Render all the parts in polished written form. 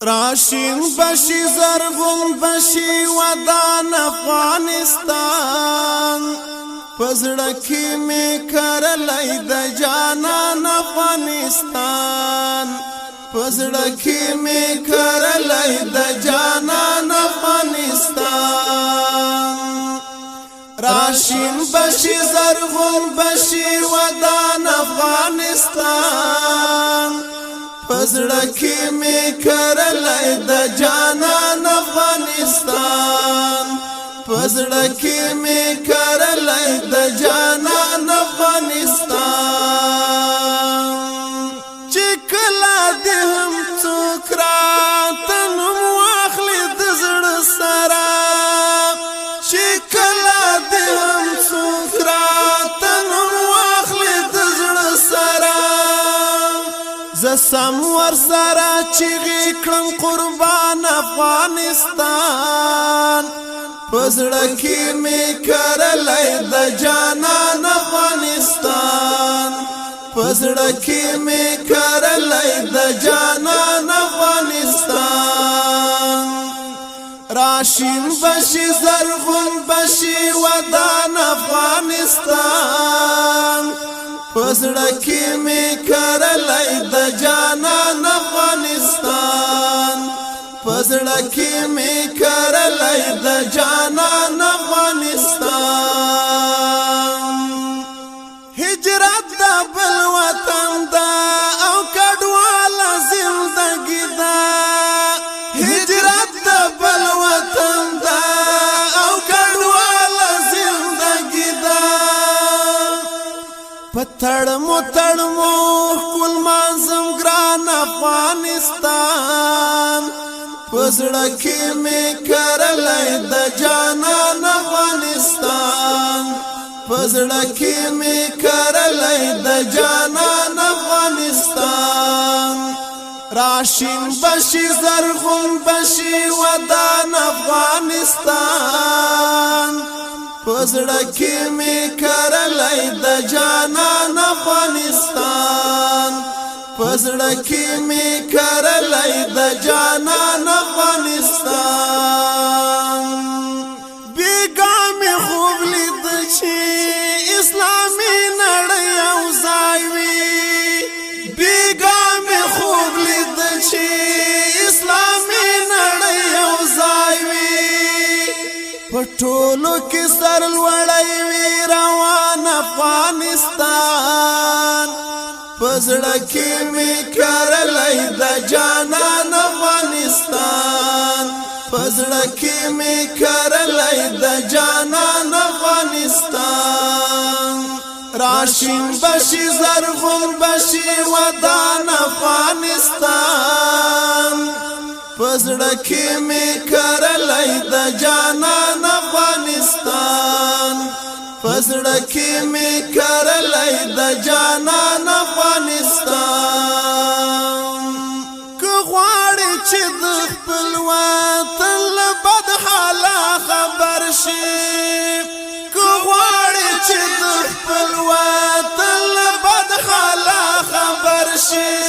راشین بشی زرغون بشی ودان افغانستان پزړکی می کرلای د جانان افغانستان پزړکی می کرلای د جانان افغانستان راشین بشی زرغون بشی ودان افغانستان پزړکی می کرلای د جانان افغانستان پزړکی می کرلای د جانان افغانستان چې کله دې هم څوک راته نوم واخلي د زړه سره چې کله دې هم څوک راته نوم واخلي د زړه سره زه سم ورسره چیغې کړم قربان افغانستان پزړکی می کرلای د جانان افغانستان پزړکی می کرلای د جانان افغانستان راشین بشی زرغون بشی ودان افغانستان پزړکی می کرلای د جانان افغانستان پزړکی می کرلای د جانان افغانستان هجرت د بل وطن دا او کډواله زندگی دا هجرت د بل وطن دا او کډواله زندگی دا پتړمو تړمو کول مانزم ګران افغانستان پزړکی می کرلای د جانان افغانستان پزړکی می کرلای د جانان افغانستان راشین بشی زرغون بشی ودان افغانستان پزړکی می کرلای د جانان افغانستان پزړکی می کرلای د جانان افغانستان بیګا می خوب لید چې اسلامي نړۍ او ځای وي بیګا می خوب لید چې اسلامي نړۍ او ځای وي پټولو کې سر لوړی وي روان افغانستان پزړکی می کرلای د جانان افغانستان پزړکی می کرلای د جانان افغانستان راشین بشی زرغون بشی ودان افغانستان پزړکی می کرلای د جانان افغانستان پزړکی می کرلای د جانان افغانستان که غواړي چې د خپل وطن له بد حاله خبر شي که غواړي چې د خپل وطن له بد حاله خبر شي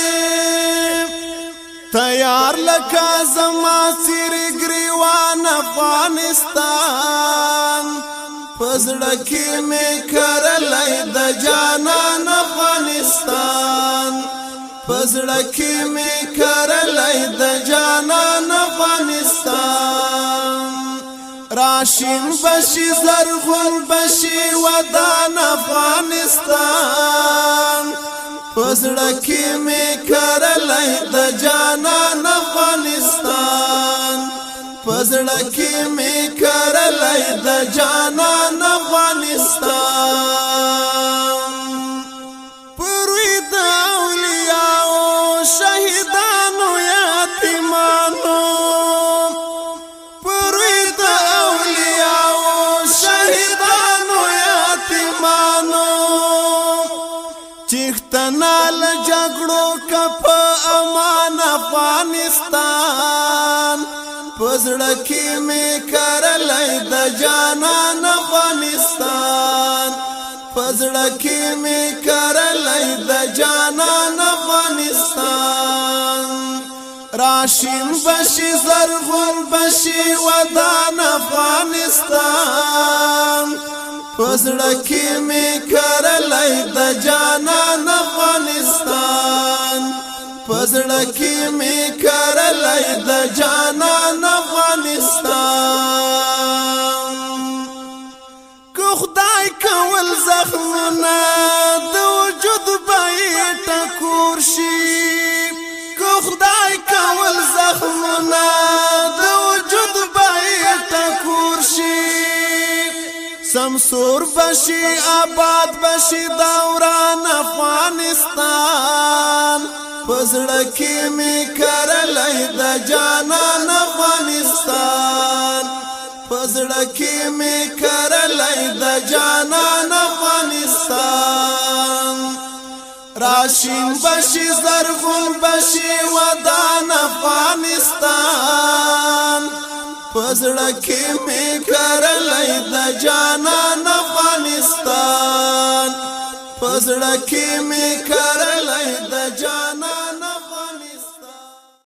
تیار لکه زما څیرې ګریوان افغانستان پزړکی می کرلای د جانان افغانستان پزړکی می کرلای د جانان افغانستان راشین بشی زرغون بشی ودان افغانستان پزړکی می کرلای د جانان افغانستان پزړکی می کرلای د جانان افغانستان پروي د اولیاء شهیدانو یتیمانو پروي د اولیاء شهیدانو یتیمانو چختنال جګړو کپ امان افغانستان پزړکی می کرلای د جانان افغانستان پزړکی می کرلای د جانان افغانستان راشین بشي زرغون بشي ودان افغانستان پزړه کې می کرلای د جانان افغانستان پزړه کې می کرلای د جانان افغانستان کو خدای کول زخمونه د وجود بیت کور شي کو خدای کول زخمونه د وجود بیت کور شي سمسور بشي آباد بشي دوران افغانستان پزړه کې می کرلای د جانان افغانستان پزړه کې می کرلای د جانان افغانستان راشین بشي زرغون بشي ودان افغانستان پزړه کې می کرلای د جانان افغانستان پزړه کې می کرلای د جانان